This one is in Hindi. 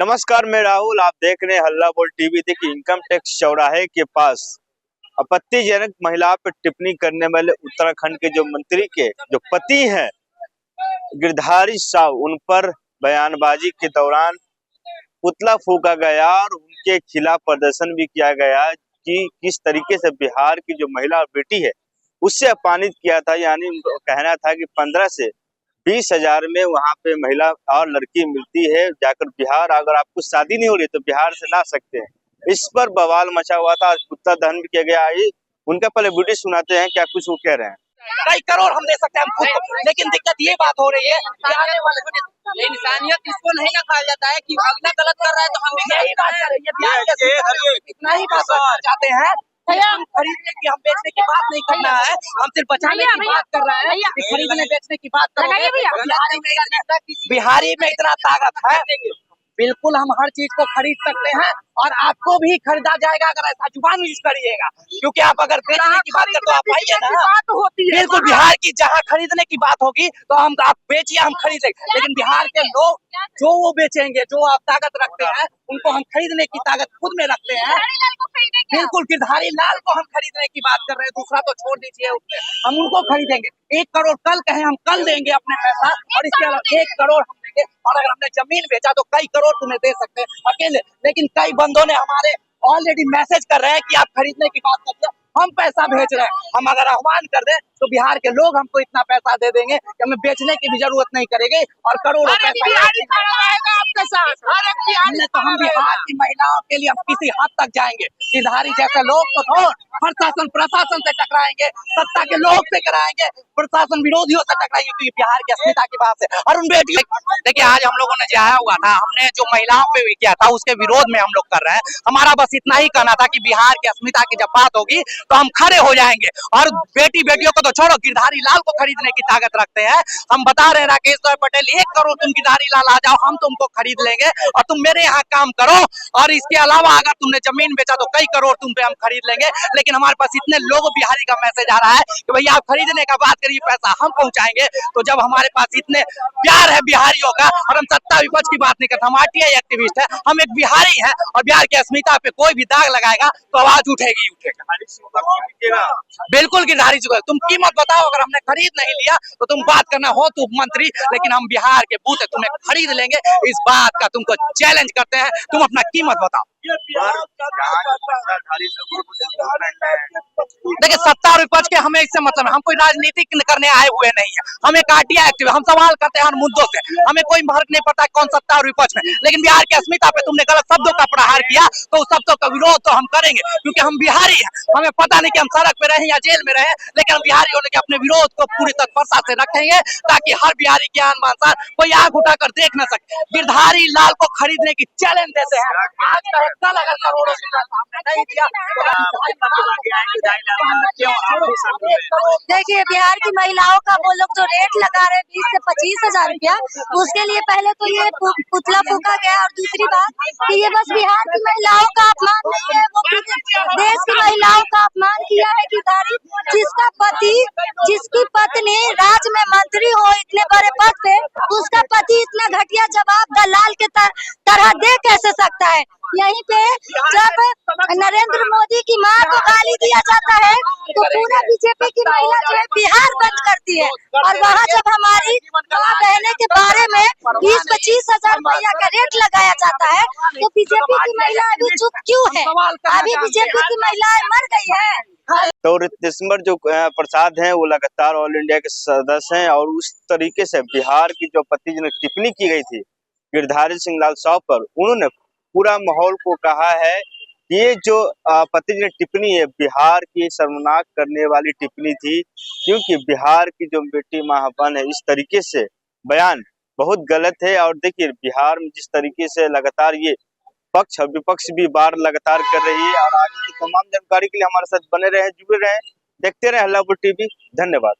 नमस्कार, मैं राहुल। आप देख रहे हैं हल्ला बोल टीवी। देखिए, इनकम टैक्स चौराहे के पास आपत्तिजनक महिला पर टिप्पणी करने वाले उत्तराखंड के जो मंत्री के जो पति हैं गिरधारी साहब, उन पर बयानबाजी के दौरान पुतला फूंका गया और उनके खिलाफ प्रदर्शन भी किया गया कि किस तरीके से बिहार की जो महिला और बेटी है उससे अपमानित किया था। यानी कहना था कि 15 से 20,000 में वहाँ पे महिला और लड़की मिलती है। जाकर बिहार, अगर आपको शादी नहीं हो रही तो बिहार से ला सकते हैं। इस पर बवाल मचा हुआ था, पुतला दहन भी किया गया। उनका पहले वीडियो सुनाते हैं, क्या कुछ वो कह रहे हैं। कई करोड़ हम दे सकते हैं हम खुद को, लेकिन दिक्कत ये बात हो रही है कि आने वाले इंसानियत इसको नहीं ना खाया जाता है कि अगला गलत कर रहा है तो हम भी यही बात कर रहे हैं। इतना ही बात चाहते हैं कि हम खरीदने की, हम बेचने की बात नहीं करना है, हम सिर्फ बचाने की बात कर रहे हैं। खरीदने बेचने की बात कर रहे हैं। बिहारी में इतना ताकत है, बिल्कुल हम हर चीज को खरीद सकते हैं और आपको भी खरीदा जाएगा अगर ऐसा जुबान यूज करिएगा। क्योंकि आप अगर बेचने की बात करते तो आप आइए ना, बिल्कुल बिहार की जहाँ खरीदने की बात होगी तो हम आप बेचिए, हम खरीदेंगे। लेकिन बिहार के लोग जो वो बेचेंगे, जो आप ताकत रखते हैं, उनको हम खरीदने की ताकत खुद में रखते हैं। बिल्कुल गिरधारी लाल को हम खरीदने की बात कर रहे हैं, दूसरा तो छोड़ दीजिए, हम उनको खरीदेंगे। 1 करोड़ कल कहें हम कल देंगे अपने पैसा, और इसके अलावा 1 करोड़ हम देंगे। और अगर हमने जमीन बेचा तो कई करोड़ तुम्हें दे सकते हैं अकेले। लेकिन कई बंदों ने हमारे ऑलरेडी मैसेज कर रहे हैं कि आप खरीदने की बात करिए, हम पैसा भेज रहे हैं। हम अगर आह्वान कर दें तो बिहार के लोग हमको इतना पैसा दे देंगे कि हमें बेचने की भी जरूरत नहीं करेगी और करोड़ों पैसा आपके साथ। तो हम बिहार की महिलाओं के लिए हम किसी हद तक जाएंगे। गिरधारी जैसे लोग तो प्रशासन प्रशासन से टकराएंगे, सत्ता के लोग से कराएंगे, प्रशासन विरोधियों से टकराएंगे, क्योंकि बिहार की अस्मिता की बात है। और उन बेटी देखिए, आज हम लोगों ने जो आया हुआ था, हमने जो महिलाओं पे भी किया था उसके विरोध में हम लोग कर रहे हैं। हमारा बस इतना ही कहना था कि बिहार की अस्मिता की जब बात होगी तो हम खड़े हो जाएंगे। और बेटियों को तो छोड़ो, गिरधारी लाल को खरीदने की ताकत रखते हैं। हम बता रहे हैं राकेश पटेल, 1 करोड़ तुम गिरधारी लाल आ जाओ, हम तुमको खरीद लेंगे और तुम मेरे यहाँ काम करो। और इसके अलावा अगर तुमने जमीन बेचा तो कई करोड़ तुम पे हम खरीद लेंगे। लेकिन हमारे पास इतने लोग बिहारी का मैसेज आ रहा है कि भैया आप खरीदने का बात करिए, पैसा हम पहुंचाएंगे। तो जब हमारे पास इतने प्यार है बिहारियों का, और हम सत्ता विपक्ष की बात नहीं करते, हम आरटीआई एक्टिविस्ट है, हम एक बिहारी हैं, और बिहार की अस्मिता पे कोई भी दाग लगाएगा तो आवाज उठेगी उठेगा। बिल्कुल गिरधारी चुका, तुम कीमत बताओ। अगर हमने खरीद नहीं लिया तो तुम बात करना हो तो मंत्री, लेकिन हम बिहार के बूथ तुम्हें खरीद लेंगे। इस बात का तुमको चैलेंज करते हैं, तुम अपना कीमत बताओ। देखिए, सत्ता और विपक्ष के हमें इससे मतलब है, हम कोई राजनीति करने आए हुए नहीं है। हम एक आरटीआई एक्टिव, हम सवाल करते हैं हर मुद्दों से, हमें कोई फर्क नहीं पड़ता कौन सत्ता और विपक्ष में। लेकिन बिहार की अस्मिता पे तुमने गलत शब्दों का प्रहार किया तो उस शब्दों का विरोध तो हम करेंगे, क्योंकि हम बिहारी हैं। हमें पता नहीं कि हम सड़क पे रहे या जेल में रहे, लेकिन हम बिहारी होने के अपने विरोध को पूरी तत्परता से रखेंगे, ताकि हर बिहारी के आन बान साथ कोई आंख उठाकर देख न सके। गिरधारी लाल को खरीदने की चैलेंज देते हैं। आज का कल अगर करोड़ों नहीं दिया देखिए, बिहार की महिलाओं का वो लोग जो रेट लगा रहे हैं 20 से 25,000 रुपया, उसके लिए पहले तो ये पुतला फूका गया। और दूसरी बात कि ये बस बिहार की महिलाओं का अपमान नहीं है, वो देश की महिलाओं का अपमान किया है। गिरधारी जिसका पति, जिसकी पत्नी राज्य में मंत्री हो इतने बड़े पद पे, उसका पति इतना घटिया जवाब दलाल के तरह दे कैसे सकता है। यहीं पे जब नरेंद्र मोदी की मां को गाली दिया जाता है तो पूरा बीजेपी की महिला जो है बिहार बंद करती है। और वहाँ जब हमारी मां बहने के बारे में 20-25,000 रुपया का रेट लगाया जाता है तो बीजेपी की महिला अभी चुप क्यों है? अभी बीजेपी की महिलाएं मर गई है। तो रितेश्वर जो प्रसाद हैं वो लगातार ऑल इंडिया के सदस्य हैं, और उस तरीके से बिहार की जो आपत्तिजनक टिप्पणी की गई थी गिरधारी सिंह लाल साहब पर, उन्होंने पूरा माहौल को कहा है कि ये जो आपत्तिजनक टिप्पणी है बिहार की शर्मनाक करने वाली टिप्पणी थी, क्योंकि बिहार की जो बेटी महाबन है, इस तरीके से बयान बहुत गलत है। और देखिए, बिहार में जिस तरीके से लगातार ये पक्ष और विपक्ष भी बार लगातार कर रही है। और आगे की तमाम जानकारी के लिए हमारे साथ बने रहे, जुड़े रहे, देखते रहे हल्ला बोल टीवी। धन्यवाद।